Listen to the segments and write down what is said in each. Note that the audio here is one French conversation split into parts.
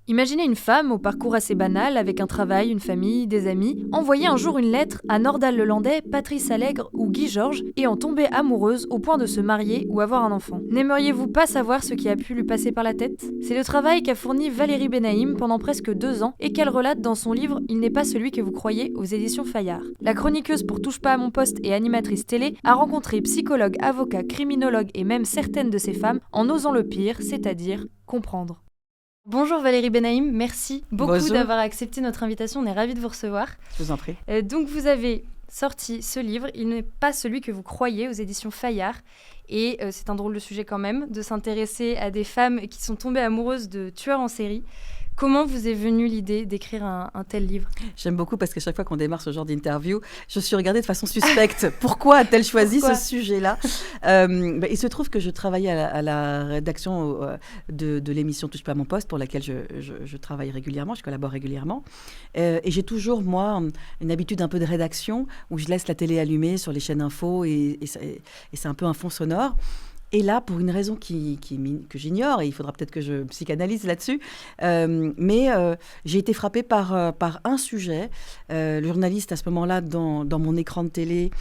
Imaginez une femme au parcours assez banal, avec un travail, une famille, des amis, envoyer un jour une lettre à Nordal Lelandais, Patrice Allègre ou Guy Georges et en tomber amoureuse au point de se marier ou avoir un enfant. N'aimeriez-vous pas savoir ce qui a pu lui passer par la tête ? C'est le travail qu'a fourni Valérie Benaïm pendant presque 2 ans et qu'elle relate dans son livre « Il n'est pas celui que vous croyez » aux éditions Fayard. La chroniqueuse pour Touche pas à mon poste et animatrice télé a rencontré psychologues, avocats, criminologues et même certaines de ces femmes en osant le pire, c'est-à-dire comprendre. Bonjour Valérie Benaïm, merci beaucoup d'avoir accepté notre invitation, on est ravis de vous recevoir. Je vous en prie. Donc vous avez sorti ce livre, Il n'est pas celui que vous croyez, aux éditions Fayard. Et c'est un drôle de sujet quand même, de s'intéresser à des femmes qui sont tombées amoureuses de tueurs en série. Comment vous est venue l'idée d'écrire un tel livre ? J'aime beaucoup parce qu'à chaque fois qu'on démarre ce genre d'interview, je suis regardée de façon suspecte. Pourquoi a-t-elle choisi ce sujet-là ? Il se trouve que je travaillais à la rédaction de l'émission Touche pas à mon poste, pour laquelle je travaille régulièrement, je collabore régulièrement. Et j'ai toujours, moi, une habitude un peu de rédaction où je laisse la télé allumée sur les chaînes info et c'est un peu un fond sonore. Et là, pour une raison que j'ignore, et il faudra peut-être que je psychanalyse là-dessus, mais j'ai été frappée par un sujet. Le journaliste, à ce moment-là, dans mon écran de télé,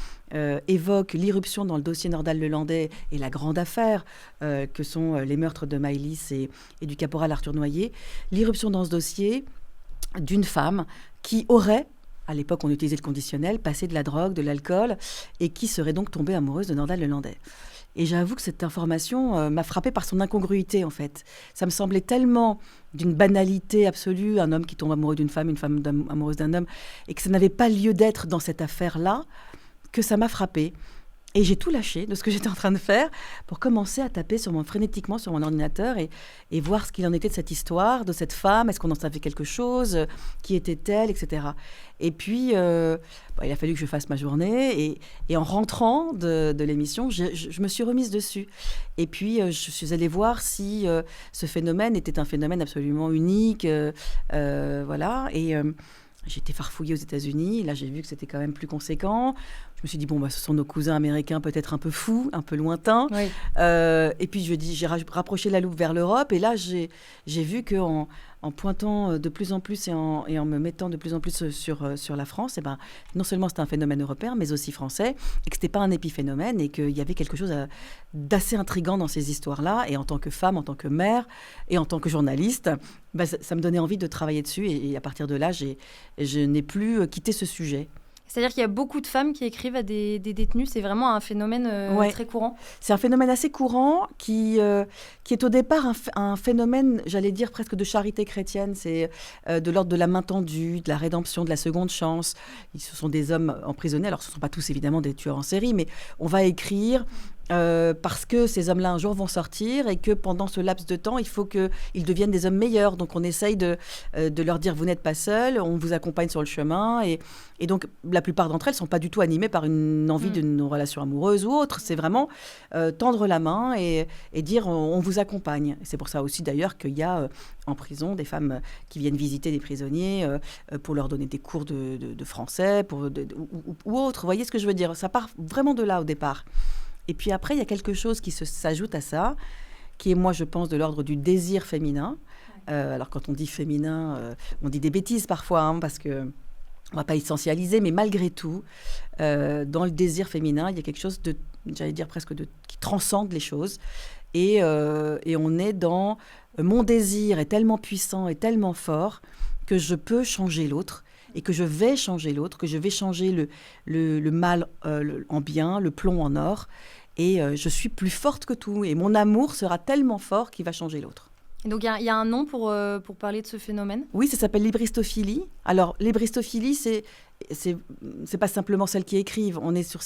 évoque l'irruption dans le dossier Nordal Lelandais et la grande affaire que sont les meurtres de Maëlys et du caporal Arthur Noyer. L'irruption dans ce dossier d'une femme qui aurait, à l'époque on utilisait le conditionnel, passé de la drogue, de l'alcool, et qui serait donc tombée amoureuse de Nordal Lelandais. Et j'avoue que cette information m'a frappée par son incongruité, en fait. Ça me semblait tellement d'une banalité absolue, un homme qui tombe amoureux d'une femme, une femme amoureuse d'un homme, et que ça n'avait pas lieu d'être dans cette affaire-là, que ça m'a frappée. Et j'ai tout lâché de ce que j'étais en train de faire pour commencer à taper frénétiquement sur mon ordinateur et voir ce qu'il en était de cette histoire, de cette femme. Est-ce qu'on en savait quelque chose ? Qui était-elle, etc. Et puis, il a fallu que je fasse ma journée. Et en rentrant de l'émission, je me suis remise dessus. Et puis, je suis allée voir si ce phénomène était un phénomène absolument unique. Voilà. Et j'ai été farfouillée aux États-Unis. Là, j'ai vu que c'était quand même plus conséquent. Je me suis dit, ce sont nos cousins américains peut-être un peu fous, un peu lointains. Oui. Et puis, j'ai rapproché la loupe vers l'Europe. Et là, j'ai vu qu'en pointant de plus en plus et en me mettant de plus en plus sur la France, non seulement c'était un phénomène européen, mais aussi français, et que ce n'était pas un épiphénomène, et qu'il y avait quelque chose d'assez intriguant dans ces histoires-là. Et en tant que femme, en tant que mère, et en tant que journaliste, ça me donnait envie de travailler dessus. Et à partir de là, je n'ai plus quitté ce sujet. C'est-à-dire qu'il y a beaucoup de femmes qui écrivent à des détenus. C'est vraiment un phénomène très courant. C'est un phénomène assez courant qui est au départ un phénomène, j'allais dire, presque de charité chrétienne. C'est de l'ordre de la main tendue, de la rédemption, de la seconde chance. Ce sont des hommes emprisonnés. Alors, ce ne sont pas tous, évidemment, des tueurs en série, mais on va écrire parce que ces hommes-là, un jour, vont sortir et que pendant ce laps de temps, il faut qu'ils deviennent des hommes meilleurs. Donc, on essaye de leur dire, vous n'êtes pas seuls, on vous accompagne sur le chemin. Et donc, la plupart d'entre elles ne sont pas du tout animées par une envie d'une relation amoureuse ou autre. C'est vraiment tendre la main et dire, on vous accompagne. C'est pour ça aussi, d'ailleurs, qu'il y a en prison des femmes qui viennent visiter des prisonniers pour leur donner des cours de français ou autre. Vous voyez ce que je veux dire ? Ça part vraiment de là, au départ. Et puis après, il y a quelque chose qui s'ajoute à ça, qui est, moi, je pense, de l'ordre du désir féminin. Alors, quand on dit féminin, on dit des bêtises parfois, parce que on ne va pas essentialiser, mais malgré tout, dans le désir féminin, il y a quelque chose de, j'allais dire presque qui transcende les choses. Et on est dans... Mon désir est tellement puissant et tellement fort que je peux changer l'autre. Et que je vais changer l'autre, que je vais changer le mal en bien, le plomb en or. Et je suis plus forte que tout. Et mon amour sera tellement fort qu'il va changer l'autre. Et donc, il y a un nom pour parler de ce phénomène ? Oui, ça s'appelle l'ébristophilie. Alors, l'ébristophilie, c'est pas simplement celles qui écrivent. On est sur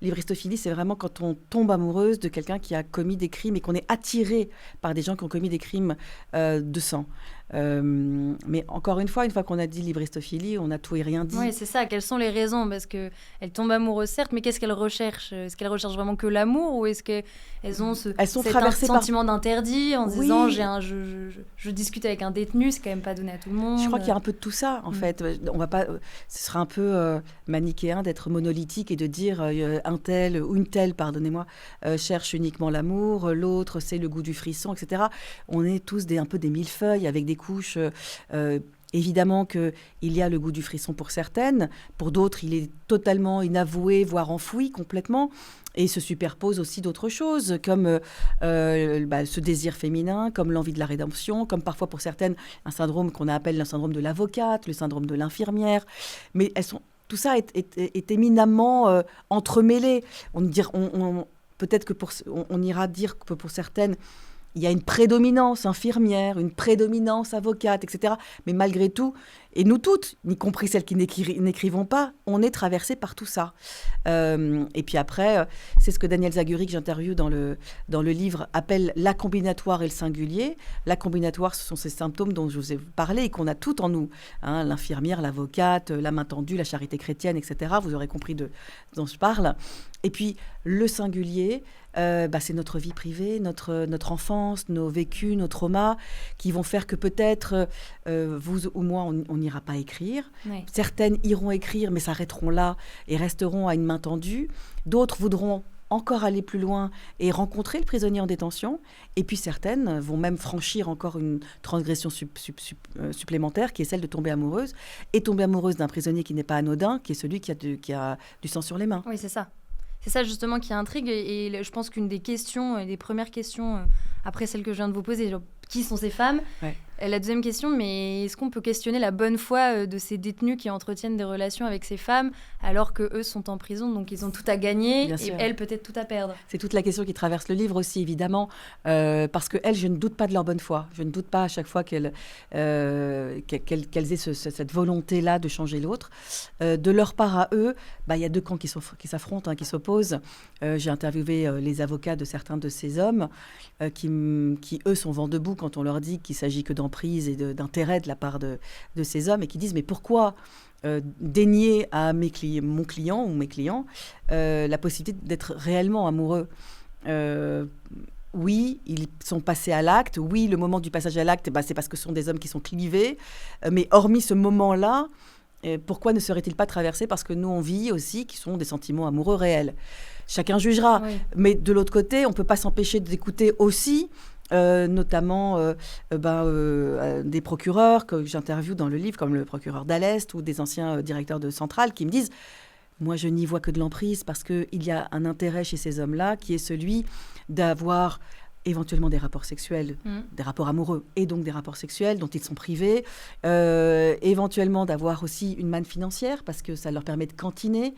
l'ébristophilie, c'est vraiment quand on tombe amoureuse de quelqu'un qui a commis des crimes et qu'on est attiré par des gens qui ont commis des crimes de sang. Mais encore une fois qu'on a dit l'ébristophilie, on a tout et rien dit. Oui, c'est ça. Quelles sont les raisons ? Parce qu'elles tombent amoureuses, certes, mais qu'est-ce qu'elles recherchent ? Est-ce qu'elles recherchent vraiment que l'amour ou est-ce qu'elles ont cet sentiment d'interdit en se disant je discute avec un détenu, c'est quand même pas donné à tout le monde. Je crois qu'il y a un peu de tout ça, en fait. On va pas, ce sera peu manichéen d'être monolithique et de dire un tel ou une telle, pardonnez-moi, cherche uniquement l'amour, l'autre c'est le goût du frisson, etc. On est tous un peu des millefeuilles avec des couches. Évidemment qu'il y a le goût du frisson pour certaines, pour d'autres il est totalement inavoué, voire enfoui complètement. Et se superposent aussi d'autres choses, comme ce désir féminin, comme l'envie de la rédemption, comme parfois pour certaines, un syndrome qu'on appelle le syndrome de l'avocate, le syndrome de l'infirmière. Mais tout ça est éminemment entremêlé. Peut-être qu'on ira dire que pour certaines, il y a une prédominance infirmière, une prédominance avocate, etc. Mais malgré tout, et nous toutes, y compris celles qui n'écrivons pas, on est traversées par tout ça. Et puis après, c'est ce que Daniel Zaguri, que j'interviewe dans le livre, appelle l'accombinatoire et le singulier. L'accombinatoire, ce sont ces symptômes dont je vous ai parlé et qu'on a toutes en nous. Hein, l'infirmière, l'avocate, la main tendue, la charité chrétienne, etc. Vous aurez compris dont je parle. Et puis, le singulier, c'est notre vie privée, notre enfance, nos vécus, nos traumas, qui vont faire que peut-être vous ou moi, on n'ira pas écrire. Oui. Certaines iront écrire, mais s'arrêteront là et resteront à une main tendue. D'autres voudront encore aller plus loin et rencontrer le prisonnier en détention. Et puis certaines vont même franchir encore une transgression supplémentaire, qui est celle de tomber amoureuse. Et tomber amoureuse d'un prisonnier qui n'est pas anodin, qui est celui qui a du sang sur les mains. Oui, c'est ça. C'est ça justement qui intrigue et je pense qu'une des questions, des premières questions, après celle que je viens de vous poser, genre, qui sont ces femmes ? Ouais. La deuxième question, mais est-ce qu'on peut questionner la bonne foi de ces détenus qui entretiennent des relations avec ces femmes alors qu'eux sont en prison, donc ils ont tout à gagner et elles peut-être tout à perdre ? C'est toute la question qui traverse le livre aussi, évidemment, parce qu'elles, je ne doute pas de leur bonne foi. Je ne doute pas à chaque fois qu'elles aient cette volonté-là de changer l'autre. De leur part à eux, il y a deux camps qui s'affrontent, qui s'opposent. J'ai interviewé les avocats de certains de ces hommes qui, eux, sont vent debout quand on leur dit qu'il s'agit que d'emprise et d'intérêt de la part de ces hommes et qui disent mais pourquoi dénier à mon client ou mes clients la possibilité d'être réellement amoureux. Oui, ils sont passés à l'acte. Oui, le moment du passage à l'acte, c'est parce que ce sont des hommes qui sont clivés. Mais hormis ce moment-là, pourquoi ne serait-il pas traversé parce que nous, on vit aussi, qui sont des sentiments amoureux réels. Chacun jugera. Oui. Mais de l'autre côté, on ne peut pas s'empêcher d'écouter aussi notamment des procureurs que j'interviewe dans le livre, comme le procureur d'Alest ou des anciens directeurs de centrale qui me disent « Moi, je n'y vois que de l'emprise parce qu'il y a un intérêt chez ces hommes-là qui est celui d'avoir éventuellement des rapports sexuels, des rapports amoureux et donc des rapports sexuels dont ils sont privés, éventuellement d'avoir aussi une manne financière parce que ça leur permet de cantiner. »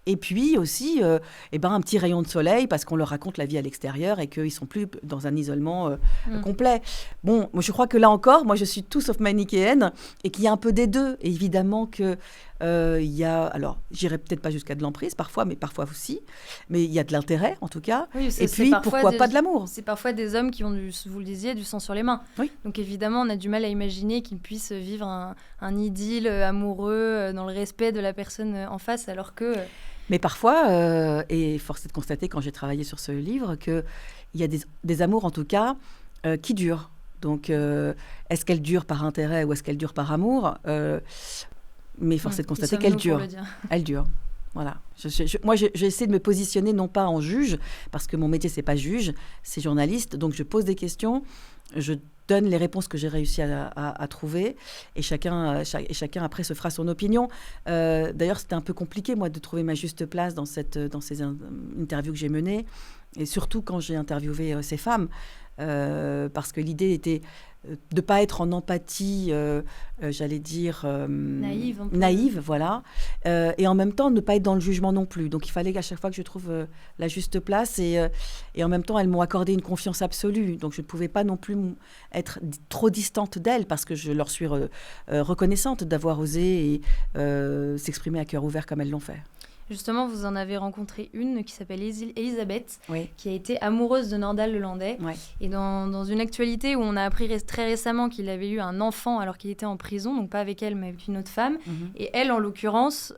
Et puis aussi, un petit rayon de soleil parce qu'on leur raconte la vie à l'extérieur et qu'ils ne sont plus dans un isolement complet. Bon, moi, je crois que là encore, moi, je suis tout sauf manichéenne et qu'il y a un peu des deux. Et évidemment qu'il y a... Alors, j'irai peut-être pas jusqu'à de l'emprise parfois, mais parfois aussi. Mais il y a de l'intérêt, en tout cas. Oui, et puis, pourquoi pas de l'amour ? C'est parfois des hommes qui ont, vous le disiez, du sang sur les mains. Oui. Donc, évidemment, on a du mal à imaginer qu'ils puissent vivre un idylle amoureux dans le respect de la personne en face, alors que... Mais parfois, et force est de constater quand j'ai travaillé sur ce livre, qu'il y a des amours, en tout cas, qui durent. Donc, est-ce qu'elles durent par intérêt ou est-ce qu'elles durent par amour ? Mais force est de constater qu'elles durent. Elles durent. Voilà. Moi, j'essaie de me positionner non pas en juge, parce que mon métier, c'est pas juge, c'est journaliste. Donc, je pose des questions, je donne les réponses que j'ai réussi à trouver et chacun après se fera son opinion. D'ailleurs, c'était un peu compliqué, moi, de trouver ma juste place dans ces interviews que j'ai menées et surtout quand j'ai interviewé ces femmes parce que l'idée était de ne pas être en empathie, j'allais dire... naïve, voilà. Et en même temps, ne pas être dans le jugement non plus. Donc, il fallait qu'à chaque fois que je trouve la juste place. Et en même temps, elles m'ont accordé une confiance absolue. Donc, je ne pouvais pas non plus être trop distante d'elles parce que je leur suis reconnaissante d'avoir osé s'exprimer à cœur ouvert comme elles l'ont fait. Justement, vous en avez rencontré une qui s'appelle Elisabeth, qui a été amoureuse de Nordal Lelandais. Ouais. Et dans une actualité où on a appris très récemment qu'il avait eu un enfant alors qu'il était en prison, donc pas avec elle, mais avec une autre femme. Mm-hmm. Et elle, en l'occurrence,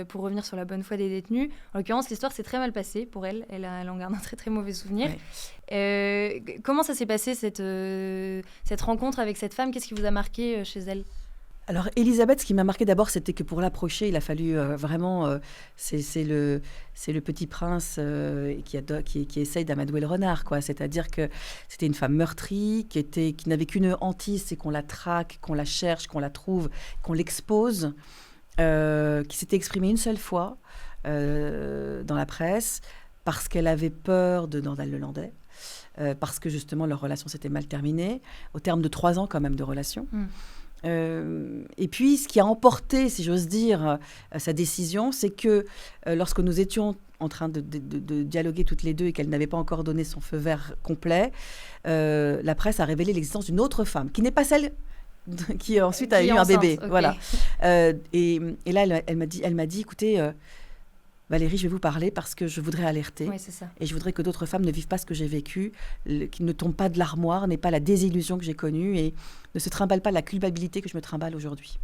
pour revenir sur la bonne foi des détenus, en l'occurrence, l'histoire s'est très mal passée pour elle. Elle en garde un très, très mauvais souvenir. Ouais. Comment ça s'est passé, cette rencontre avec cette femme ? Qu'est-ce qui vous a marqué chez elle ? Alors, Elisabeth, ce qui m'a marqué d'abord, c'était que pour l'approcher, il a fallu vraiment... c'est le petit prince qui essaye d'amadouer le renard, quoi. C'est-à-dire que c'était une femme meurtrie, qui n'avait qu'une hantise, c'est qu'on la traque, qu'on la cherche, qu'on la trouve, qu'on l'expose, qui s'était exprimée une seule fois dans la presse, parce qu'elle avait peur de Nordal-Lelandais, parce que justement, leur relation s'était mal terminée, au terme de 3 ans quand même de relation. Et puis, ce qui a emporté, si j'ose dire, sa décision, c'est que lorsque nous étions en train de dialoguer toutes les deux et qu'elle n'avait pas encore donné son feu vert complet, la presse a révélé l'existence d'une autre femme, qui n'est pas celle qui ensuite a eu un bébé. Okay. Voilà. Et là, elle m'a dit, écoutez... Valérie, je vais vous parler parce que je voudrais alerter. Oui, c'est ça. Et je voudrais que d'autres femmes ne vivent pas ce que j'ai vécu, qu'ils ne tombent pas de l'armoire, n'aient pas la désillusion que j'ai connue et ne se trimballent pas la culpabilité que je me trimballe aujourd'hui.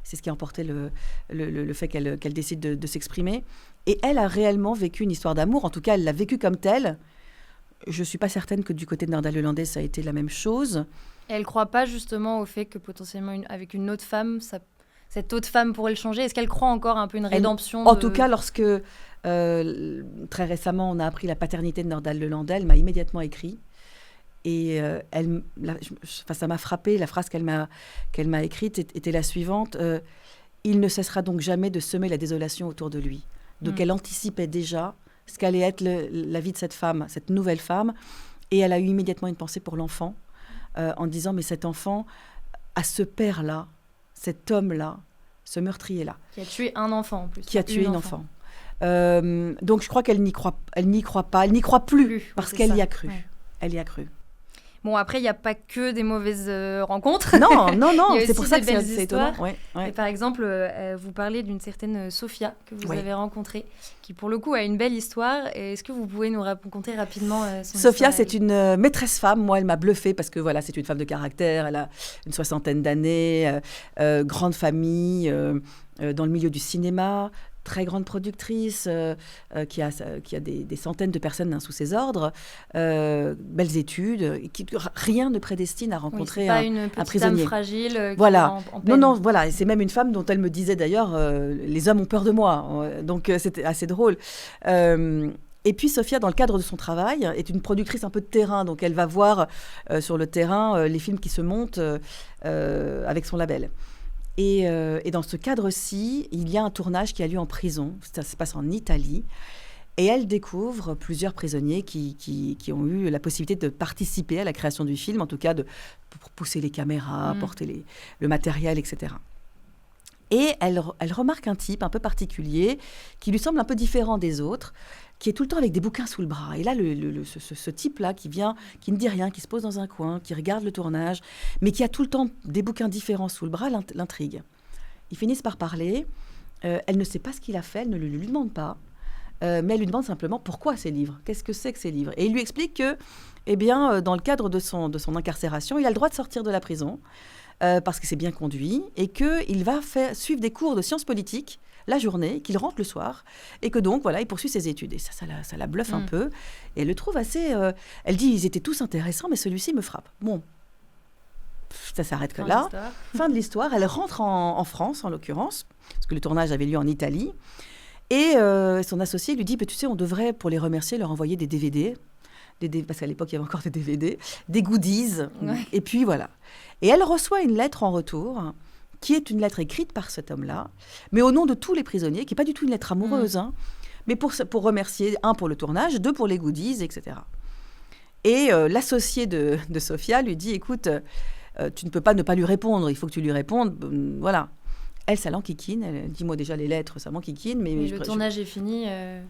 C'est ce qui a emporté le fait qu'elle décide de s'exprimer. Et elle a réellement vécu une histoire d'amour. En tout cas, elle l'a vécue comme telle. Je ne suis pas certaine que du côté de Nordal-Lelandais, ça a été la même chose. Et elle ne croit pas justement au fait que potentiellement, avec une autre femme, cette autre femme pourrait le changer. Est-ce qu'elle croit encore un peu une rédemption En tout cas, lorsque très récemment, on a appris la paternité de Nordal-Lelandais, elle m'a immédiatement écrit. Et ça m'a frappé. La phrase qu'elle m'a écrite était la suivante. Il ne cessera donc jamais de semer la désolation autour de lui. Donc elle anticipait déjà ce qu'allait être la vie de cette femme, cette nouvelle femme. Et elle a eu immédiatement une pensée pour l'enfant, en disant, mais cet enfant a ce père-là, cet homme-là, ce meurtrier-là. Qui a tué un enfant, en plus. Qui a tué une enfant. Donc, je crois qu'elle n'y croit pas. Elle n'y croit plus parce qu'elle y a cru. Ouais. Elle y a cru. Bon, après, il n'y a pas que des mauvaises rencontres. Non, c'est pour ça que c'est étonnant. Ouais. Et par exemple, vous parlez d'une certaine Sophia que vous avez rencontrée, qui pour le coup a une belle histoire. Est-ce que vous pouvez nous raconter rapidement son Sophia, histoire, c'est une maîtresse femme. Moi, elle m'a bluffée parce que voilà, c'est une femme de caractère. Elle a une 60aine d'années, grande famille, dans le milieu du cinéma. Très grande productrice, qui a des centaines de personnes sous ses ordres, belles études, rien ne prédestine à rencontrer un prisonnier. C'est pas une petite âme fragile. Voilà. En peine. Non, voilà. Et c'est même une femme dont elle me disait d'ailleurs, les hommes ont peur de moi. Donc c'était assez drôle. Et puis Sophia, dans le cadre de son travail, est une productrice un peu de terrain. Donc elle va voir sur le terrain les films qui se montent avec son label. Et dans ce cadre-ci, il y a un tournage qui a lieu en prison. Ça se passe en Italie. Et elle découvre plusieurs prisonniers qui ont eu la possibilité de participer à la création du film, en tout cas pour pousser les caméras, porter le matériel, etc. Et elle remarque un type un peu particulier qui lui semble un peu différent des autres, qui est tout le temps avec des bouquins sous le bras. Et là, ce type-là qui vient, qui ne dit rien, qui se pose dans un coin, qui regarde le tournage, mais qui a tout le temps des bouquins différents sous le bras, l'intrigue. Ils finissent par parler. Elle ne sait pas ce qu'il a fait, elle ne lui demande pas. Mais elle lui demande simplement pourquoi ces livres, qu'est-ce que c'est que ces livres. Et il lui explique que, dans le cadre de son incarcération, il a le droit de sortir de la prison parce que c'est bien conduit et qu'il va suivre des cours de sciences politiques la journée, qu'il rentre le soir et que donc, voilà, il poursuit ses études. Et ça la bluffe un peu. Et elle le trouve assez... elle dit, ils étaient tous intéressants, mais celui-ci me frappe. Bon, ça s'arrête que là. Fin de l'histoire. Elle rentre en France, en l'occurrence, parce que le tournage avait lieu en Italie. Et son associé lui dit, tu sais, on devrait, pour les remercier, leur envoyer des DVD, parce qu'à l'époque, il y avait encore des DVD, des goodies, et puis voilà. Et elle reçoit une lettre en retour, qui est une lettre écrite par cet homme-là, mais au nom de tous les prisonniers, qui n'est pas du tout une lettre amoureuse, mais pour remercier, 1, pour le tournage, 2, pour les goodies, etc. Et l'associé de Sophia lui dit, écoute, tu ne peux pas ne pas lui répondre, il faut que tu lui répondes, voilà. Elle, ça l'enquiquine. Elle dit, moi déjà, les lettres, ça m'enquiquine. Mais le tournage est fini.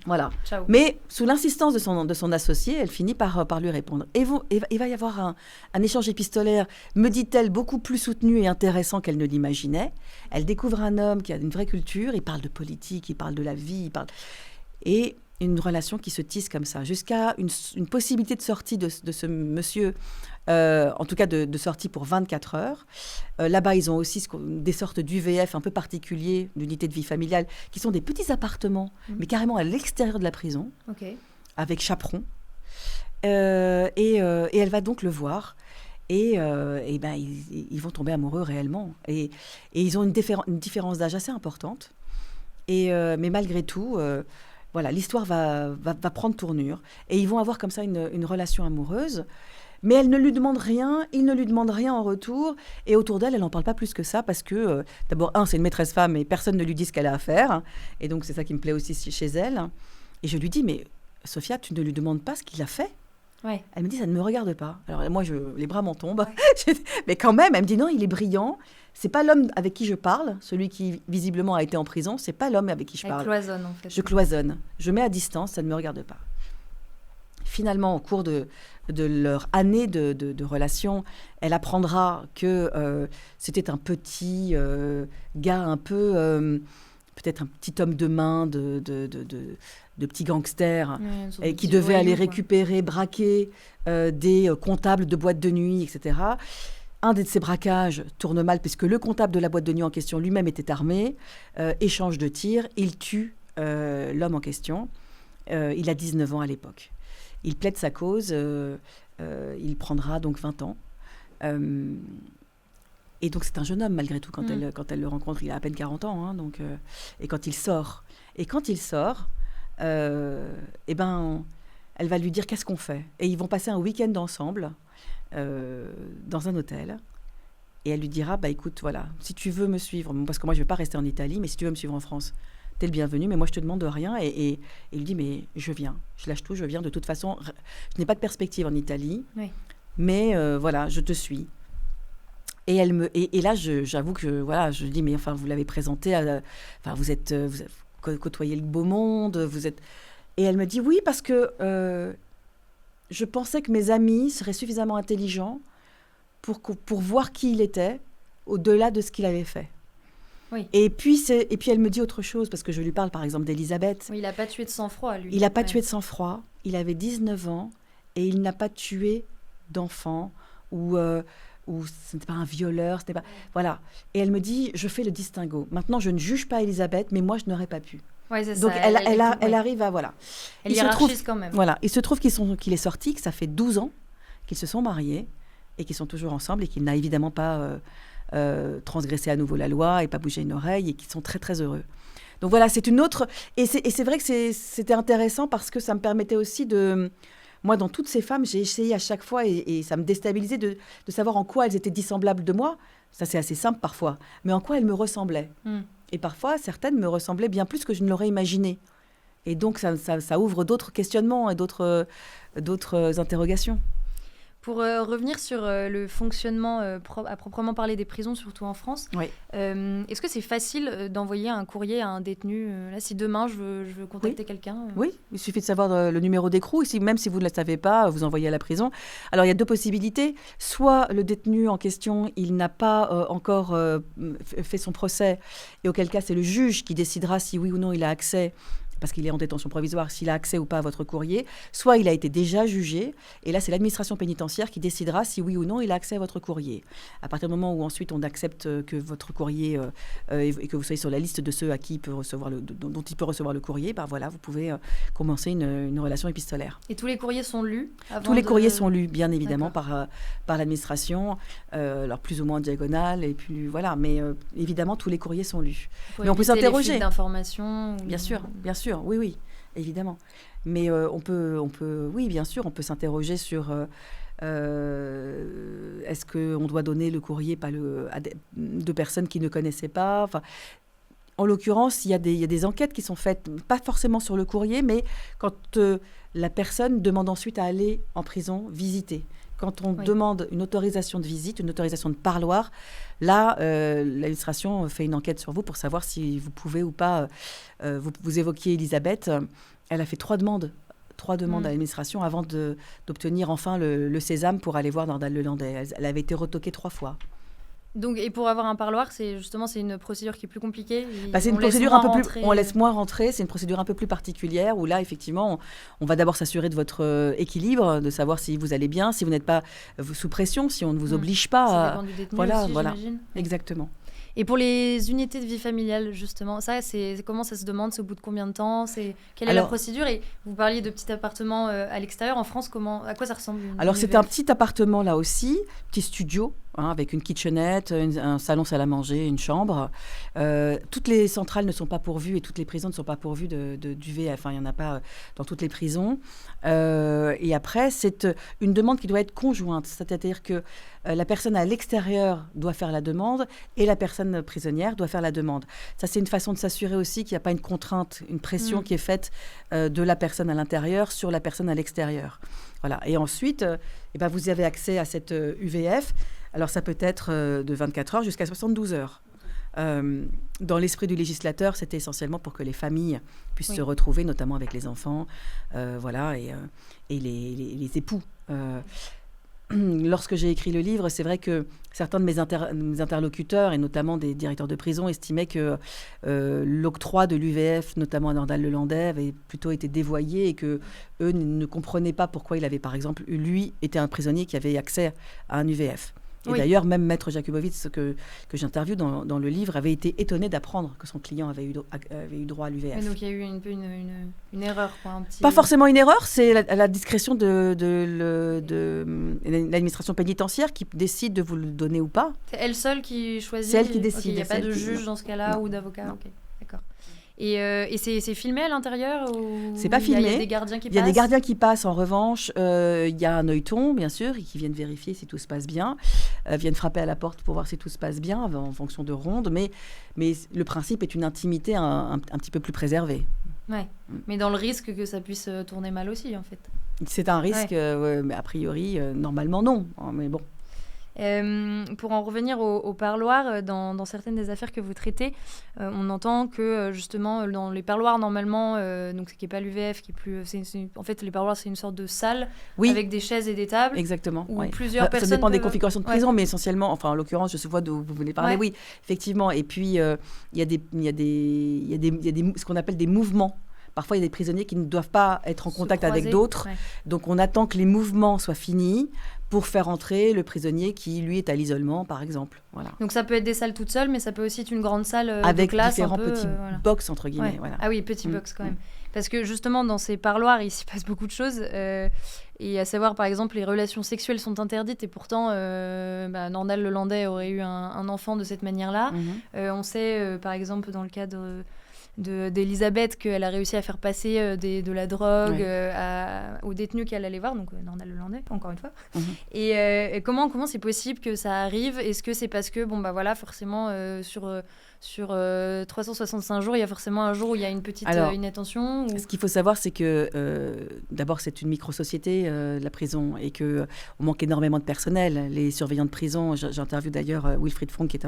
Voilà. Ciao. Mais sous l'insistance de son associé, elle finit par lui répondre. Et il va y avoir un échange épistolaire, me dit-elle, beaucoup plus soutenu et intéressant qu'elle ne l'imaginait. Elle découvre un homme qui a une vraie culture. Il parle de politique, il parle de la vie. Et une relation qui se tisse comme ça, jusqu'à une possibilité de sortie de ce monsieur, en tout cas de sortie pour 24 heures. Là-bas, ils ont aussi des sortes d'UVF un peu particuliers, d'unités de vie familiale, qui sont des petits appartements, mais carrément à l'extérieur de la prison, avec chaperon. Et elle va donc le voir. Et ben, ils vont tomber amoureux réellement. Et ils ont une différence d'âge assez importante. Mais malgré tout, voilà, l'histoire va prendre tournure. Et ils vont avoir comme ça une relation amoureuse. Mais elle ne lui demande rien, il ne lui demande rien en retour. Et autour d'elle, elle n'en parle pas plus que ça parce que, d'abord, c'est une maîtresse femme et personne ne lui dit ce qu'elle a à faire. Et donc, c'est ça qui me plaît aussi chez elle. Et je lui dis, mais Sophia, tu ne lui demandes pas ce qu'il a fait ? Ouais. Elle me dit, ça ne me regarde pas. Alors moi, les bras m'en tombent. Ouais. Mais quand même, elle me dit, non, il est brillant. C'est pas l'homme avec qui je parle, celui qui visiblement a été en prison. C'est pas l'homme avec qui je parle. Elle cloisonne, en fait. Je cloisonne. Je mets à distance, ça ne me regarde pas. Finalement, au cours de leur année de relation, elle apprendra que c'était un petit gars un peu... peut-être un petit homme de main de petits gangsters et qui devait aller récupérer, braquer des comptables de boîtes de nuit, etc. Un de ces braquages tourne mal puisque le comptable de la boîte de nuit en question lui-même était armé, échange de tirs, il tue l'homme en question. Il a 19 ans à l'époque. Il plaide sa cause, il prendra donc 20 ans. Et donc, c'est un jeune homme, malgré tout, quand elle le rencontre. Il a à peine 40 ans. Hein, donc, et quand il sort, eh ben, elle va lui dire qu'est-ce qu'on fait. Et ils vont passer un week-end ensemble dans un hôtel. Et elle lui dira, bah, écoute, voilà, si tu veux me suivre, parce que moi, je ne vais pas rester en Italie, mais si tu veux me suivre en France, t'es le bienvenu, mais moi, je te demande rien. Et il lui dit, mais je viens. Je lâche tout, je viens. De toute façon, je n'ai pas de perspective en Italie. Oui. Mais voilà, je te suis. Et là, j'avoue que voilà, je dis mais enfin vous l'avez présenté, enfin vous côtoyez le beau monde, vous êtes. Et elle me dit oui parce que je pensais que mes amis seraient suffisamment intelligents pour voir qui il était au-delà de ce qu'il avait fait. Oui. Et puis elle me dit autre chose parce que je lui parle par exemple d'Elisabeth. Oui, il n'a pas tué de sang-froid lui. Il n'a pas tué de sang-froid. Il avait 19 ans et il n'a pas tué d'enfant ou ce n'était pas un violeur, c'était pas... Voilà. Et elle me dit, je fais le distinguo. Maintenant, je ne juge pas Elisabeth, mais moi, je n'aurais pas pu. Ouais, c'est donc, ça. Elle arrive à... Voilà. Elle hiérarchise quand même. Voilà. Il se trouve qu'il est sorti, que ça fait 12 ans qu'ils se sont mariés et qu'ils sont toujours ensemble et qu'il n'a évidemment pas transgressé à nouveau la loi et pas bougé une oreille et qu'ils sont très, très heureux. Donc voilà, c'est une autre... Et c'est vrai que c'était intéressant parce que ça me permettait aussi de... Moi, dans toutes ces femmes, j'ai essayé à chaque fois, et ça me déstabilisait de savoir en quoi elles étaient dissemblables de moi. Ça, c'est assez simple parfois. Mais en quoi elles me ressemblaient. Et parfois, certaines me ressemblaient bien plus que je ne l'aurais imaginé. Et donc, ça ouvre d'autres questionnements et d'autres interrogations. Pour revenir sur le fonctionnement à proprement parler des prisons, surtout en France, oui. Est-ce que c'est facile d'envoyer un courrier à un détenu là, si demain je veux contacter quelqu'un Oui, il suffit de savoir le numéro d'écrou. Même si vous ne le savez pas, vous envoyez à la prison. Alors, il y a deux possibilités. Soit le détenu en question, il n'a pas encore fait son procès, et auquel cas, c'est le juge qui décidera si oui ou non il a accès, parce qu'il est en détention provisoire, s'il a accès ou pas à votre courrier, soit il a été déjà jugé, et là, c'est l'administration pénitentiaire qui décidera si oui ou non il a accès à votre courrier. À partir du moment où ensuite on accepte que votre courrier, et que vous soyez sur la liste de ceux à qui il peut recevoir dont il peut recevoir le courrier, ben voilà, vous pouvez commencer une relation épistolaire. Et tous les courriers sont lus Tous les courriers sont lus, bien évidemment, par l'administration, alors plus ou moins en diagonale, et puis voilà, mais évidemment, tous les courriers sont lus. Mais on peut s'interroger. Les fuites d'informations Bien sûr, oui, évidemment. Mais on peut, oui, bien sûr, on peut s'interroger sur est-ce qu'on doit donner le courrier de personnes qui ne connaissaient pas. Enfin, en l'occurrence, il y a des enquêtes qui sont faites, pas forcément sur le courrier, mais quand la personne demande ensuite à aller en prison visiter. Quand on demande une autorisation de visite, une autorisation de parloir, là, l'administration fait une enquête sur vous pour savoir si vous pouvez ou pas. Vous évoquiez Elisabeth, elle a fait 3 demandes à l'administration avant d'obtenir enfin le sésame pour aller voir Nordal Lelandais. Elle avait été retoquée 3 fois. Donc, et pour avoir un parloir, c'est une procédure qui est plus compliquée. C'est une procédure un peu plus. On laisse moins rentrer. C'est une procédure un peu plus particulière où là, effectivement, on va d'abord s'assurer de votre équilibre, de savoir si vous allez bien, si vous n'êtes pas sous pression, si on ne vous oblige pas. Ça dépend du détenu aussi, j'imagine. Exactement. Et pour les unités de vie familiale, justement, ça, comment ça se demande? C'est au bout de combien de temps? Quelle est la procédure? Et vous parliez de petits appartements à l'extérieur. En France, à quoi ça ressemble? Alors, c'est un petit appartement là aussi, petit studio, avec une kitchenette, un salon salle à manger, une chambre. Toutes les centrales ne sont pas pourvues et toutes les prisons ne sont pas pourvues d'UVF. Il n'y en a pas dans toutes les prisons. Et après, c'est une demande qui doit être conjointe. C'est-à-dire que la personne à l'extérieur doit faire la demande et la personne prisonnière doit faire la demande. Ça, c'est une façon de s'assurer aussi qu'il n'y a pas une contrainte, une pression qui est faite de la personne à l'intérieur sur la personne à l'extérieur. Voilà. Et ensuite, vous avez accès à cette UVF. Alors, ça peut être de 24 heures jusqu'à 72 heures. Dans l'esprit du législateur, c'était essentiellement pour que les familles puissent se retrouver, notamment avec les enfants, et les époux. Lorsque j'ai écrit le livre, c'est vrai que certains de mes interlocuteurs, et notamment des directeurs de prison, estimaient que l'octroi de l'UVF, notamment à Nordal-le-Landais, avait plutôt été dévoyé et qu'eux ne comprenaient pas pourquoi il avait, par exemple, lui, été un prisonnier qui avait accès à un UVF. Et d'ailleurs, même Maître Jakubowicz, que j'interviewe dans le livre, avait été étonné d'apprendre que son client avait eu droit à l'UVF. Mais donc il y a eu une erreur, quoi, Pas forcément une erreur, c'est la discrétion de l'administration pénitentiaire qui décide de vous le donner ou pas. C'est elle seule qui choisit? C'est elle qui décide. Il n'y a pas de juge dans ce cas-là ou d'avocat? Ok, d'accord. Et c'est filmé à l'intérieur ou... C'est pas filmé. Il y a des gardiens qui passent? Il y a des gardiens qui passent. En revanche, il y a un œilleton, bien sûr, qui viennent vérifier si tout se passe bien, viennent frapper à la porte pour voir si tout se passe bien en fonction de rondes. Mais le principe est une intimité un petit peu plus préservée. Ouais. Mais dans le risque que ça puisse tourner mal aussi, en fait. C'est un risque, mais a priori, normalement non. Mais bon. Pour en revenir au parloir, dans certaines des affaires que vous traitez, on entend que justement dans les parloirs normalement, donc ce qui n'est pas l'UVF, qui est plus, en fait les parloirs c'est une sorte de salle avec des chaises et des tables. Exactement. Où plusieurs personnes. Ça dépend des configurations de prison, mais essentiellement, enfin en l'occurrence, je vois d'où vous venez parler. Oui, effectivement. Et puis il y a ce qu'on appelle des mouvements. Parfois, il y a des prisonniers qui ne doivent pas être en contact avec d'autres. Ouais. Donc, on attend que les mouvements soient finis pour faire entrer le prisonnier qui, lui, est à l'isolement, par exemple. Voilà. Donc, ça peut être des salles toutes seules, mais ça peut aussi être une grande salle avec de classe. Avec différents petits box, entre guillemets. Ouais. Voilà. Ah oui, petits box quand même. Parce que, justement, dans ces parloirs, il s'y passe beaucoup de choses. Et à savoir, par exemple, les relations sexuelles sont interdites. Et pourtant, Nordal-le-Landais aurait eu un enfant de cette manière-là. On sait, par exemple, dans le cadre... d'Elisabeth, qu'elle a réussi à faire passer de la drogue aux détenus qu'elle allait voir, donc Nordal-le-Landais, encore une fois. Et comment c'est possible que ça arrive? Est-ce que c'est parce que, forcément, sur 365 jours, il y a forcément un jour où il y a une petite inattention ou... Ce qu'il faut savoir, c'est que d'abord, c'est une micro-société, la prison, et qu'on manque énormément de personnel. Les surveillants de prison, j'interviewe d'ailleurs Wilfried Fronk, qui est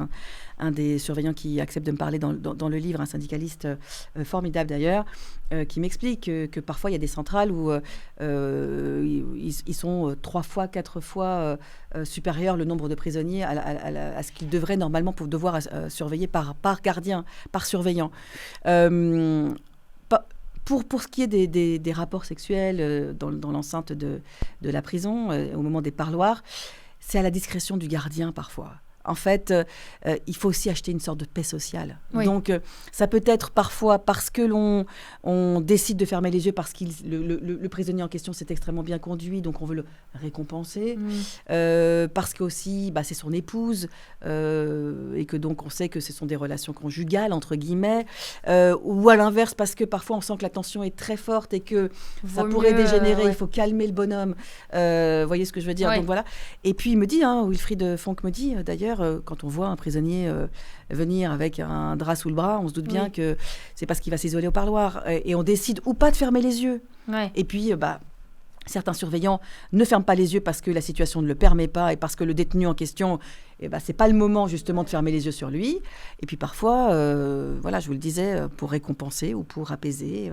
un des surveillants qui accepte de me parler dans le livre, un syndicaliste formidable d'ailleurs, qui m'explique que parfois, il y a des centrales où ils sont 3 fois, 4 fois supérieurs le nombre de prisonniers à ce qu'ils devraient normalement devoir surveiller par gardien, par surveillant. Pour ce qui est des rapports sexuels dans l'enceinte de la prison, au moment des parloirs, c'est à la discrétion du gardien parfois. En fait, il faut aussi acheter une sorte de paix sociale. Oui. Donc, ça peut être parfois parce que on décide de fermer les yeux parce que le prisonnier en question s'est extrêmement bien conduit, donc on veut le récompenser. Parce que aussi, c'est son épouse, et que donc on sait que ce sont des relations conjugales, entre guillemets. Ou à l'inverse, parce que parfois on sent que la tension est très forte et que ça pourrait dégénérer, il faut calmer le bonhomme. Vous voyez ce que je veux dire? Donc voilà. Et puis il me dit, Wilfried Fronk me dit, d'ailleurs, quand on voit un prisonnier venir avec un drap sous le bras, on se doute bien que c'est parce qu'il va s'isoler au parloir. Et on décide ou pas de fermer les yeux. Ouais. Et puis, certains surveillants ne ferment pas les yeux parce que la situation ne le permet pas et parce que le détenu en question, c'est pas le moment justement de fermer les yeux sur lui. Et puis parfois, je vous le disais, pour récompenser ou pour apaiser,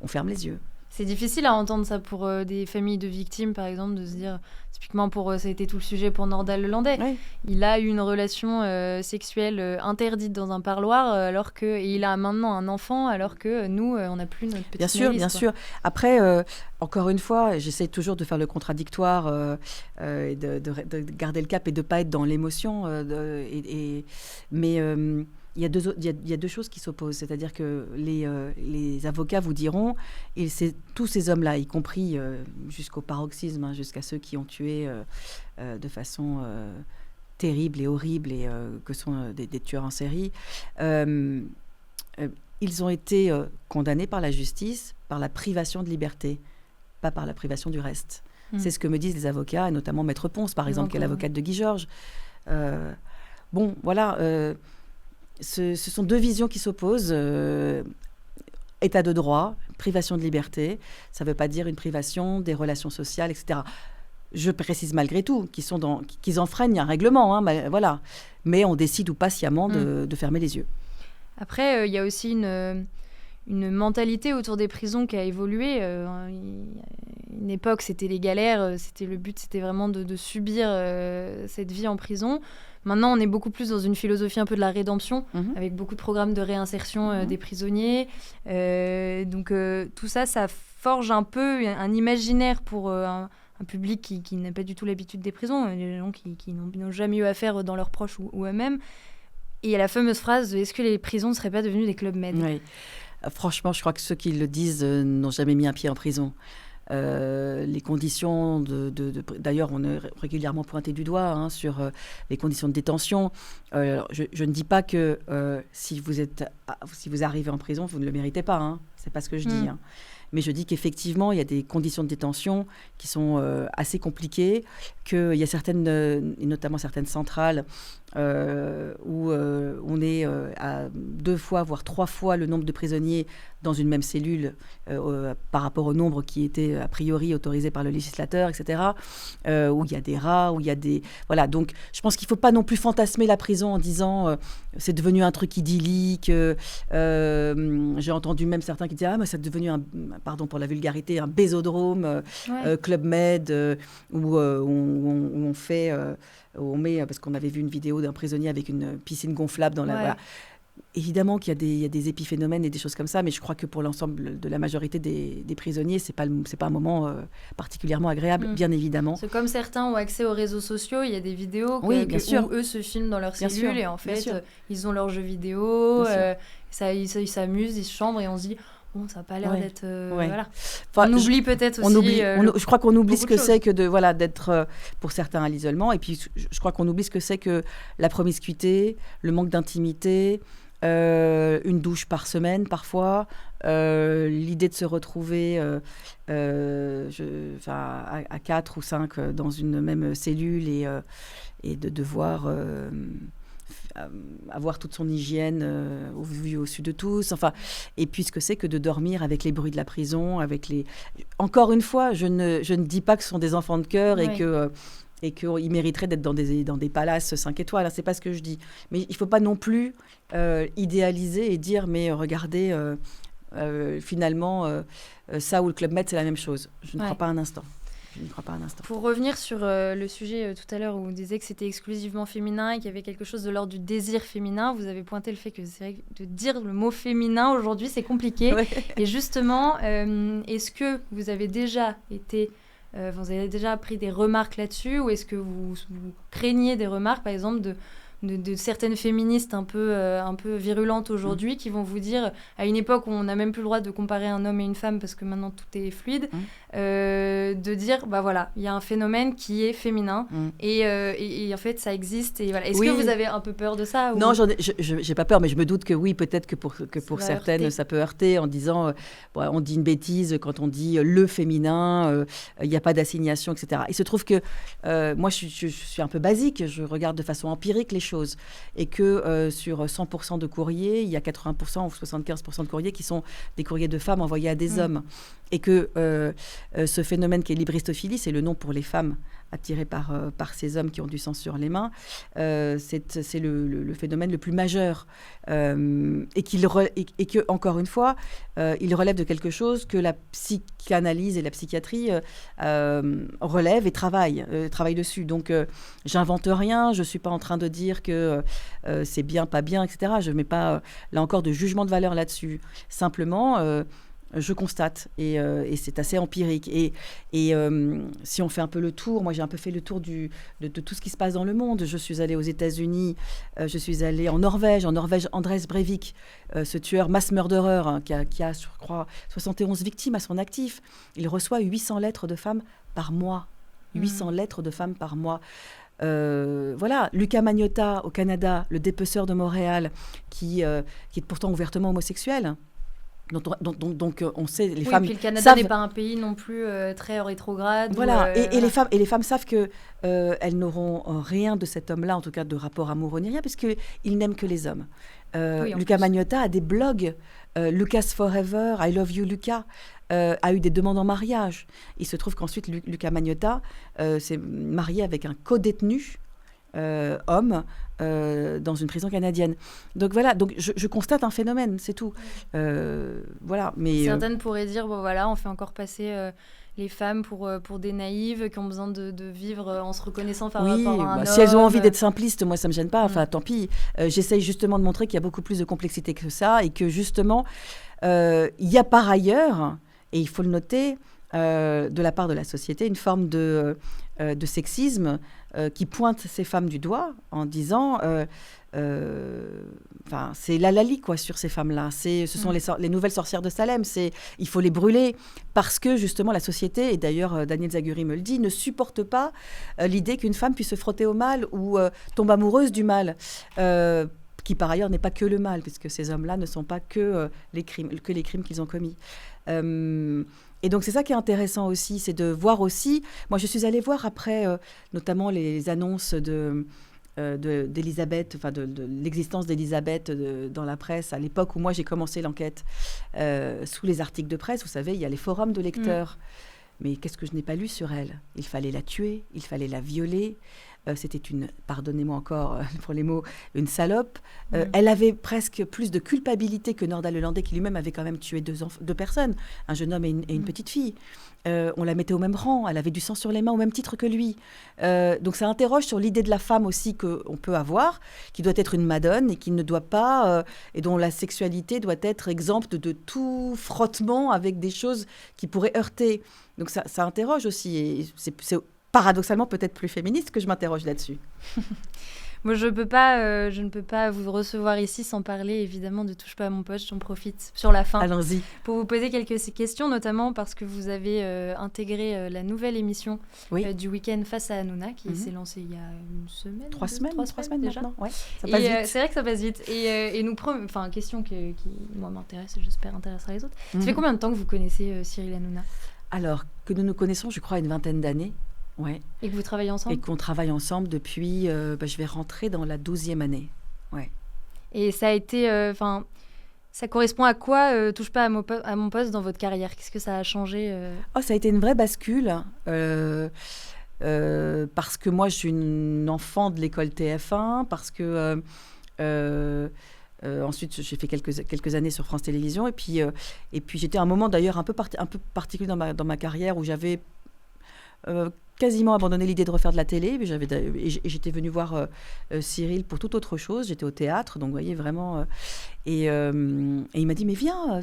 on ferme les yeux. C'est difficile à entendre ça pour des familles de victimes, par exemple, de se dire, typiquement, ça a été tout le sujet pour Nordal Lelandais. Oui. Il a eu une relation sexuelle interdite dans un parloir, et il a maintenant un enfant, alors que nous, on n'a plus notre petite Maëlys, Bien sûr. Après, encore une fois, j'essaie toujours de faire le contradictoire et de garder le cap et de ne pas être dans l'émotion. Mais il y a deux choses qui s'opposent. C'est-à-dire que les avocats vous diront, et c'est tous ces hommes-là, y compris jusqu'au paroxysme, jusqu'à ceux qui ont tué de façon terrible et horrible, et que sont des tueurs en série, ils ont été condamnés par la justice par la privation de liberté, pas par la privation du reste. C'est ce que me disent les avocats, et notamment Maître Ponce, par exemple, qui est l'avocate de Guy Georges. Bon, voilà... ce sont deux visions qui s'opposent. État de droit, privation de liberté, ça ne veut pas dire une privation des relations sociales, etc. Je précise malgré tout qu'ils enfreignent un règlement, voilà. Mais on décide ou pas sciemment de fermer les yeux. Après, il y a aussi une mentalité autour des prisons qui a évolué. Une époque, c'était les galères, le but, c'était vraiment de subir cette vie en prison. Maintenant, on est beaucoup plus dans une philosophie un peu de la rédemption, avec beaucoup de programmes de réinsertion des prisonniers. Donc, tout ça, ça forge un peu un imaginaire pour un public qui n'a pas du tout l'habitude des prisons, les gens qui n'ont jamais eu affaire dans leurs proches ou eux-mêmes. Et il y a la fameuse phrase « Est-ce que les prisons ne seraient pas devenues des clubs med ?» Oui. Franchement, je crois que ceux qui le disent n'ont jamais mis un pied en prison. Les conditions d'ailleurs, on est régulièrement pointé du doigt sur les conditions de détention. Je ne dis pas que si vous arrivez en prison, vous ne le méritez pas. C'est pas ce que je dis. Mais je dis qu'effectivement, il y a des conditions de détention qui sont assez compliquées, qu'il y a certaines, et notamment certaines centrales, où on est à 2 fois, voire 3 fois le nombre de prisonniers dans une même cellule par rapport au nombre qui était a priori autorisé par le législateur, etc. Où il y a des rats, où il y a des... Voilà, donc je pense qu'il ne faut pas non plus fantasmer la prison en disant c'est devenu un truc idyllique. J'ai entendu même certains qui disaient mais c'est devenu pardon pour la vulgarité, un bésodrome, Club Med, où on fait... on met, parce qu'on avait vu une vidéo d'un prisonnier avec une piscine gonflable dans la... Voilà. Évidemment qu'il y a des épiphénomènes et des choses comme ça, mais je crois que pour l'ensemble de la majorité des prisonniers, c'est pas un moment particulièrement agréable, bien évidemment. C'est comme certains ont accès aux réseaux sociaux, il y a des vidéos où eux se filment dans leur cellule et en fait, ils ont leurs jeux vidéo, ils s'amusent, ils se chambrent et on se dit... Bon, ça n'a pas l'air d'être... Voilà. Enfin, on oublie peut-être aussi... je crois qu'on oublie ce que c'est que d'être, pour certains, à l'isolement. Et puis, je crois qu'on oublie ce que c'est que la promiscuité, le manque d'intimité, une douche par semaine, parfois, l'idée de se retrouver à 4 ou 5 dans une même cellule et de devoir... avoir toute son hygiène vue au-dessus de tous, et puis ce que c'est que de dormir avec les bruits de la prison, encore une fois, je ne dis pas que ce sont des enfants de cœur et qu'ils mériteraient d'être dans des palaces 5 étoiles, c'est pas ce que je dis, mais il faut pas non plus idéaliser et dire mais regardez finalement ça ou le Club Med c'est la même chose. Je ne crois pas un instant. Je n'y crois pas un instant. Pour revenir sur le sujet tout à l'heure où on disait que c'était exclusivement féminin et qu'il y avait quelque chose de l'ordre du désir féminin, vous avez pointé le fait que c'est vrai que de dire le mot féminin aujourd'hui, c'est compliqué. Ouais. Et justement, est-ce que vous avez déjà pris des remarques là-dessus ou est-ce que vous craignez des remarques, par exemple, de certaines féministes un peu virulentes aujourd'hui qui vont vous dire, à une époque où on n'a même plus le droit de comparer un homme et une femme parce que maintenant tout est fluide, de dire, bah voilà, il y a un phénomène qui est féminin et en fait ça existe. Et voilà. Est-ce que vous avez un peu peur de ça ou... Non, j'ai pas peur, mais je me doute que oui, peut-être que pour certaines, ça peut heurter en disant, on dit une bêtise quand on dit le féminin, il n'y a pas d'assignation, etc. Il se trouve que moi je suis un peu basique, je regarde de façon empirique les choses, et que sur 100% de courriers, il y a 80% ou 75% de courriers qui sont des courriers de femmes envoyés à des hommes. Et que ce phénomène qui est l'hybristophilie, c'est le nom pour les femmes attirées par ces hommes qui ont du sang sur les mains. C'est le phénomène le plus majeur et que, encore une fois, il relève de quelque chose que la psychanalyse et la psychiatrie relèvent et travaillent dessus. Donc, j'invente rien, je ne suis pas en train de dire que c'est bien, pas bien, etc. Je ne mets pas, là encore, de jugement de valeur là-dessus. Simplement, je constate et c'est assez empirique. Et si on fait un peu le tour, moi j'ai un peu fait le tour de tout ce qui se passe dans le monde. Je suis allée aux États-Unis, je suis allée en Norvège, Anders Breivik, ce tueur mass murderer hein, qui a, je crois, 71 victimes à son actif. Il reçoit 800 lettres de femmes par mois. 800 lettres de femmes par mois. Voilà, Luca Magnotta au Canada, le dépeceur de Montréal, qui est pourtant ouvertement homosexuel. Donc on sait, les femmes puis le Canada savent... n'est pas un pays non plus très rétrograde. Voilà, et les femmes savent que elles n'auront rien de cet homme-là, en tout cas de rapport amoureux ni rien, puisqu'il n'aime que les hommes. Luca Magnotta a des blogs, Lucas Forever, I Love You Luca, a eu des demandes en mariage. Il se trouve qu'ensuite Luca Magnotta s'est marié avec un codétenu homme dans une prison canadienne. Donc voilà, je constate un phénomène, c'est tout. Voilà, mais certaines pourraient dire bon voilà, on fait encore passer les femmes pour des naïves qui ont besoin de vivre en se reconnaissant par rapport à un homme. Si elles ont envie d'être simplistes, moi ça me gêne pas. Enfin, tant pis. J'essaye justement de montrer qu'il y a beaucoup plus de complexité que ça et que justement il y a par ailleurs, et il faut le noter, de la part de la société, une forme de sexisme qui pointe ces femmes du doigt en disant c'est l'halali quoi sur ces femmes-là. Ce sont les nouvelles sorcières de Salem. Il faut les brûler parce que justement la société, et d'ailleurs Daniel Zaguri me le dit, ne supporte pas l'idée qu'une femme puisse se frotter au mal ou tombe amoureuse du mal. Qui par ailleurs n'est pas que le mal, puisque ces hommes-là ne sont pas que les crimes qu'ils ont commis. Et donc c'est ça qui est intéressant aussi, c'est de voir aussi. Moi je suis allée voir après, notamment les annonces d'Elisabeth, enfin de l'existence d'Elisabeth dans la presse à l'époque où moi j'ai commencé l'enquête, sous les articles de presse. Vous savez, il y a les forums de lecteurs. Mais qu'est-ce que je n'ai pas lu sur elle ? Il fallait la tuer, il fallait la violer. C'était pardonnez-moi encore pour les mots, une salope. Elle avait presque plus de culpabilité que Nordal Lelandais, qui lui-même avait quand même tué deux personnes, un jeune homme et une petite fille. On la mettait au même rang, elle avait du sang sur les mains au même titre que lui. Donc ça interroge sur l'idée de la femme aussi qu'on peut avoir, qui doit être une madone et qui ne doit pas, et dont la sexualité doit être exempte de tout frottement avec des choses qui pourraient heurter. Donc ça interroge aussi, et c'est paradoxalement peut-être plus féministe que je m'interroge là-dessus. Moi, je ne peux pas vous recevoir ici sans parler évidemment de Touche pas à mon poste. J'en profite sur la fin. Allons-y. Pour vous poser quelques questions, notamment parce que vous avez intégré la nouvelle émission du week-end Face à Hanouna qui s'est lancée il y a une semaine. 3 semaines déjà. Maintenant. Ouais, ça passe vite. C'est vrai que ça passe vite. Et question qui moi m'intéresse et j'espère intéressera les autres. Ça fait combien de temps que vous connaissez Cyril Hanouna ? Alors, que nous connaissons, je crois, une vingtaine d'années. Ouais. Et que vous travaillez ensemble ? Et qu'on travaille ensemble depuis, je vais rentrer dans la 12e année. Ouais. Et ça a été, ça correspond à quoi Touche pas à mon poste dans votre carrière ? Qu'est-ce que ça a changé ça a été une vraie bascule. Parce que moi, je suis une enfant de l'école TF1, parce que ensuite, j'ai fait quelques années sur France Télévisions, et puis j'étais à un moment d'ailleurs un peu particulier dans ma carrière où j'avais quasiment abandonné l'idée de refaire de la télé. Et j'étais venue voir Cyril pour toute autre chose. J'étais au théâtre, donc vous voyez vraiment. Et il m'a dit mais viens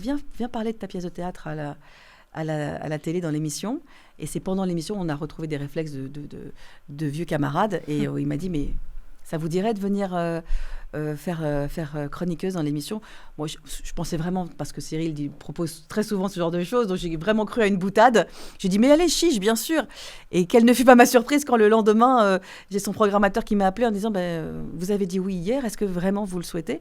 parler de ta pièce de théâtre à la télé dans l'émission. Et c'est pendant l'émission on a retrouvé des réflexes de vieux camarades. Et il m'a dit mais ça vous dirait de venir faire chroniqueuse dans l'émission. Moi, je pensais vraiment, parce que Cyril propose très souvent ce genre de choses, donc j'ai vraiment cru à une boutade. J'ai dit, mais allez, chiche, bien sûr. Et quelle ne fut pas ma surprise quand le lendemain, j'ai son programmateur qui m'a appelé en disant, vous avez dit oui hier, est-ce que vraiment vous le souhaitez ?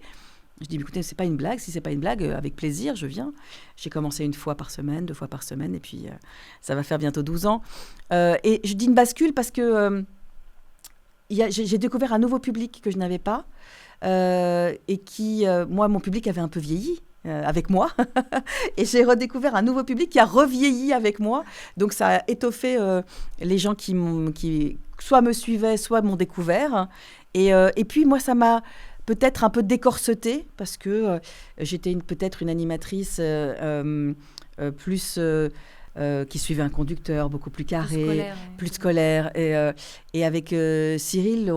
Je dis, écoutez, c'est pas une blague. Si c'est pas une blague, avec plaisir, je viens. J'ai commencé 1 fois par semaine, 2 fois par semaine, et puis ça va faire bientôt 12 ans. Et je dis une bascule parce que j'ai découvert un nouveau public que je n'avais pas. Et qui, moi, mon public avait un peu vieilli. avec moi. Et j'ai redécouvert un nouveau public qui a revieilli avec moi. Donc, ça a étoffé les gens qui soit me suivaient, soit m'ont découvert. Et puis, moi, ça m'a peut-être un peu décorsetée parce que j'étais peut-être une animatrice plus... qui suivait un conducteur beaucoup plus carré, plus scolaire. Et avec Cyril,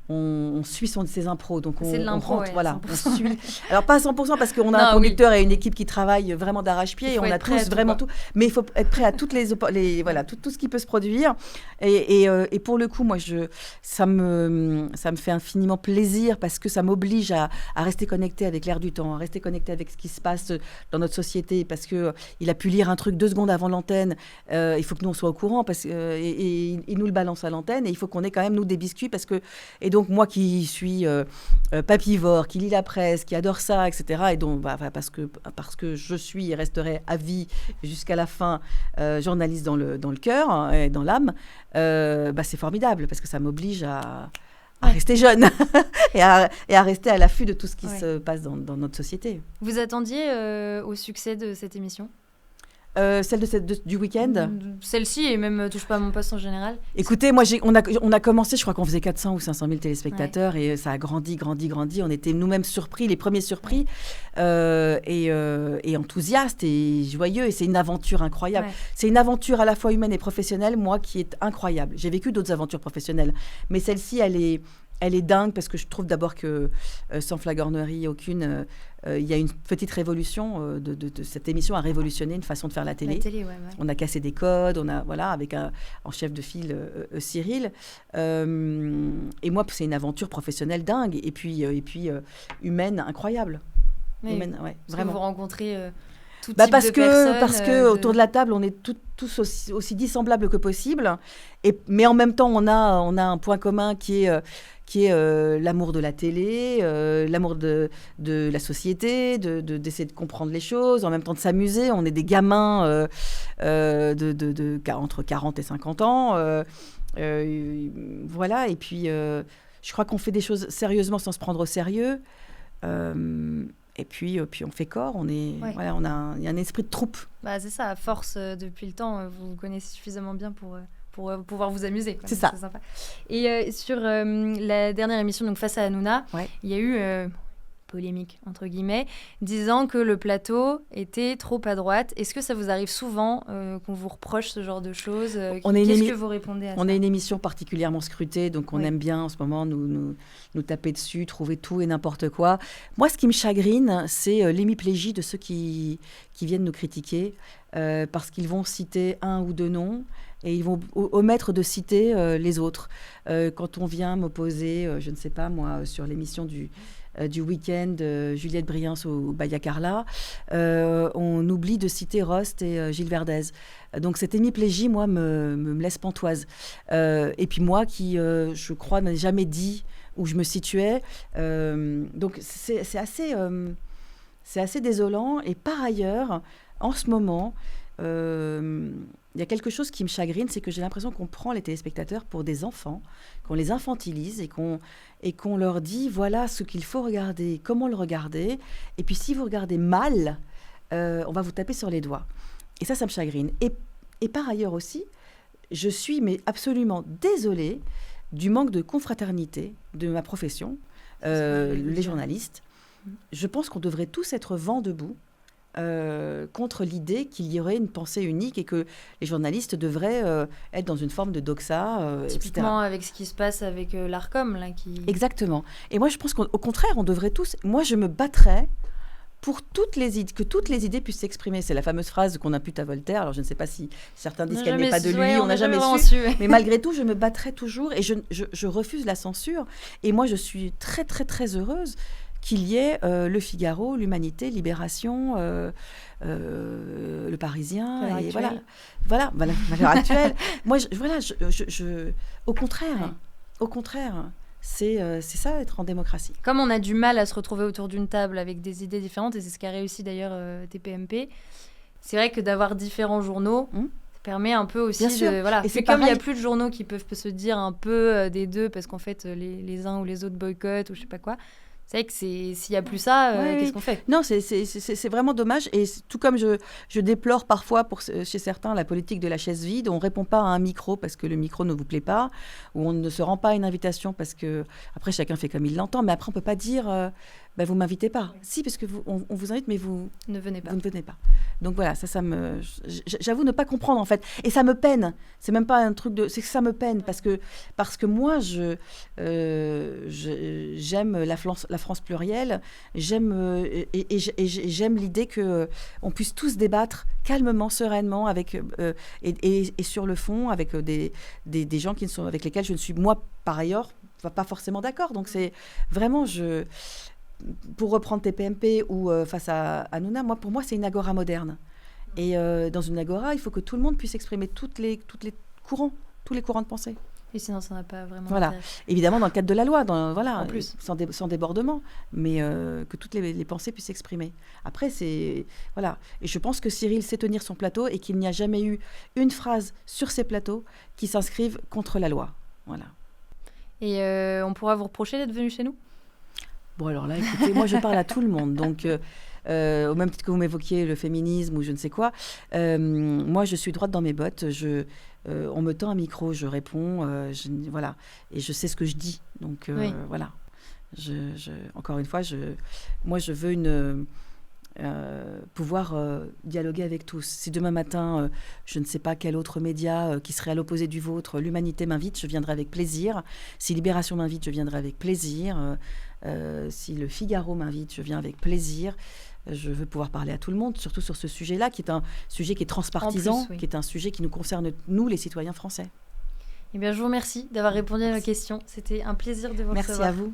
on suit ses impros. Donc c'est de l'impro, rentre, ouais, voilà, on suit. Alors, pas à 100% parce qu'on a un conducteur et une équipe qui travaille vraiment d'arrache-pied. Et on a tous vraiment tout. Mais il faut être prêt à toutes voilà, tout ce qui peut se produire. Et pour le coup, moi, ça me fait infiniment plaisir parce que ça m'oblige à rester connecté avec l'air du temps, à rester connecté avec ce qui se passe dans notre société. Parce qu'il a pu lire un truc 2 secondes avant l'antenne. Il faut que nous, on soit au courant. Et il nous le balance à l'antenne. Et il faut qu'on ait quand même, nous, des biscuits. Et donc, moi qui suis papivore, qui lit la presse, qui adore ça, etc., et donc, parce que je suis et resterai à vie jusqu'à la fin journaliste dans le cœur et dans l'âme, c'est formidable parce que ça m'oblige à rester jeune et à rester à l'affût de tout ce qui se passe dans notre société. Vous attendiez au succès de cette émission ? Celle du week-end. Celle-ci et même Touche pas à mon poste en général. Écoutez, moi, on a commencé, je crois qu'on faisait 400 ou 500 000 téléspectateurs et ça a grandi. On était nous-mêmes surpris, les premiers surpris et enthousiastes et joyeux. Et c'est une aventure incroyable. Ouais. C'est une aventure à la fois humaine et professionnelle, moi, qui est incroyable. J'ai vécu d'autres aventures professionnelles, mais celle-ci, elle est dingue parce que je trouve d'abord que, sans flagornerie aucune, il y a une petite révolution de cette émission a révolutionné une façon de faire la télé. Ouais. On a cassé des codes, avec en chef de file Cyril. Et moi, c'est une aventure professionnelle dingue et puis humaine incroyable. Oui, humaine, vraiment. Vous rencontrez tout type de personnes. Parce que autour de la table, on est tous aussi dissemblables que possible. Mais en même temps, on a un point commun qui est l'amour de la télé, l'amour de la société, d'essayer de comprendre les choses, en même temps de s'amuser. On est des gamins entre 40 et 50 ans. Voilà, et puis je crois qu'on fait des choses sérieusement sans se prendre au sérieux. Et puis on fait corps, il y a un esprit de troupe. C'est ça, à force, depuis le temps, vous connaissez suffisamment bien pour pouvoir vous amuser. Quoi. C'est ça. C'est sympa. Et sur la dernière émission, donc Face à Hanouna, il y a eu polémique, entre guillemets, disant que le plateau était trop à droite. Est-ce que ça vous arrive souvent qu'on vous reproche ce genre de choses Qu'est-ce que vous répondez à ça ? On est une émission particulièrement scrutée, donc on aime bien en ce moment nous taper dessus, trouver tout et n'importe quoi. Moi, ce qui me chagrine, c'est l'hémiplégie de ceux qui viennent nous critiquer parce qu'ils vont citer un ou deux noms et ils vont omettre de citer les autres. Quand on vient m'opposer, je ne sais pas moi, sur l'émission du week-end, Juliette Briens ou Baya Carla, on oublie de citer Rost et Gilles Verdez. Donc cette hémiplégie, moi, me laisse pantoise. Et puis moi, qui, je crois, n'ai jamais dit où je me situais. Donc c'est assez désolant. Et par ailleurs, en ce moment, il y a quelque chose qui me chagrine, c'est que j'ai l'impression qu'on prend les téléspectateurs pour des enfants, qu'on les infantilise et qu'on leur dit voilà ce qu'il faut regarder, comment le regarder. Et puis si vous regardez mal, on va vous taper sur les doigts. Et ça me chagrine. Et par ailleurs aussi, je suis absolument désolée du manque de confraternité de ma profession, les journalistes. Je pense qu'on devrait tous être vent debout contre l'idée qu'il y aurait une pensée unique et que les journalistes devraient être dans une forme de doxa, typiquement etc. avec ce qui se passe avec l'Arcom là, Exactement. Et moi, je pense qu'au contraire, on devrait tous... Moi, je me battrais pour que toutes les idées puissent s'exprimer. C'est la fameuse phrase qu'on impute à Voltaire. Alors, je ne sais pas si certains disent qu'elle n'est pas de lui, on n'a jamais su. Mais malgré tout, je me battrai toujours et je refuse la censure. Et moi, je suis très, très, très heureuse qu'il y ait Le Figaro, l'Humanité, Libération, Le Parisien, et voilà, Valeurs Actuelles. Moi, au contraire, c'est ça être en démocratie. Comme on a du mal à se retrouver autour d'une table avec des idées différentes, et c'est ce qu'a réussi d'ailleurs TPMP, c'est vrai que d'avoir différents journaux, ça permet un peu aussi de... Voilà. Et c'est comme il n'y a plus de journaux qui peuvent se dire un peu des deux, parce qu'en fait, les uns ou les autres boycottent ou je sais pas quoi. C'est vrai que s'il n'y a plus ça, qu'est-ce qu'on fait? Non, c'est vraiment dommage. Et tout comme je déplore parfois chez certains la politique de la chaise vide, on ne répond pas à un micro parce que le micro ne vous plaît pas, ou on ne se rend pas à une invitation parce que, après, chacun fait comme il l'entend, mais après, on ne peut pas dire vous ne m'invitez pas. Oui. Si, parce qu'on vous invite, mais vous ne venez pas. Vous ne venez pas. Donc voilà, j'avoue ne pas comprendre en fait. Et ça me peine. C'est même pas un truc de. C'est que ça me peine parce que moi, j'aime la France plurielle. J'aime j'aime l'idée qu'on puisse tous débattre calmement, sereinement, et sur le fond, avec des gens avec lesquels je ne suis, moi, par ailleurs, pas forcément d'accord. Donc c'est vraiment, pour reprendre TPMP ou face à Hanouna, pour moi, c'est une agora moderne. Et dans une agora, il faut que tout le monde puisse exprimer tous les courants de pensée. Et sinon, ça n'a pas vraiment Voilà. Évidemment, dans le cadre de la loi, en plus. Sans débordement, mais que toutes les pensées puissent s'exprimer. Après, voilà. Et je pense que Cyril sait tenir son plateau et qu'il n'y a jamais eu une phrase sur ces plateaux qui s'inscrive contre la loi. Voilà. Et on pourra vous reprocher d'être venu chez nous ? Bon, alors là, écoutez, moi, je parle à tout le monde. Donc, au même titre que vous m'évoquiez le féminisme ou je ne sais quoi, moi, je suis droite dans mes bottes. On me tend un micro, je réponds, voilà. Et je sais ce que je dis. Donc, oui. Voilà. Encore une fois, moi, je veux pouvoir dialoguer avec tous. Si demain matin, je ne sais pas quel autre média qui serait à l'opposé du vôtre, l'Humanité m'invite, je viendrai avec plaisir. Si Libération m'invite, je viendrai avec plaisir. Si le Figaro m'invite, je viens avec plaisir. Je veux pouvoir parler à tout le monde, surtout sur ce sujet-là, qui est un sujet qui est transpartisan, qui est un sujet qui nous concerne, nous, les citoyens français. Eh bien, je vous remercie d'avoir répondu à nos questions. C'était un plaisir de vous recevoir. Merci à vous.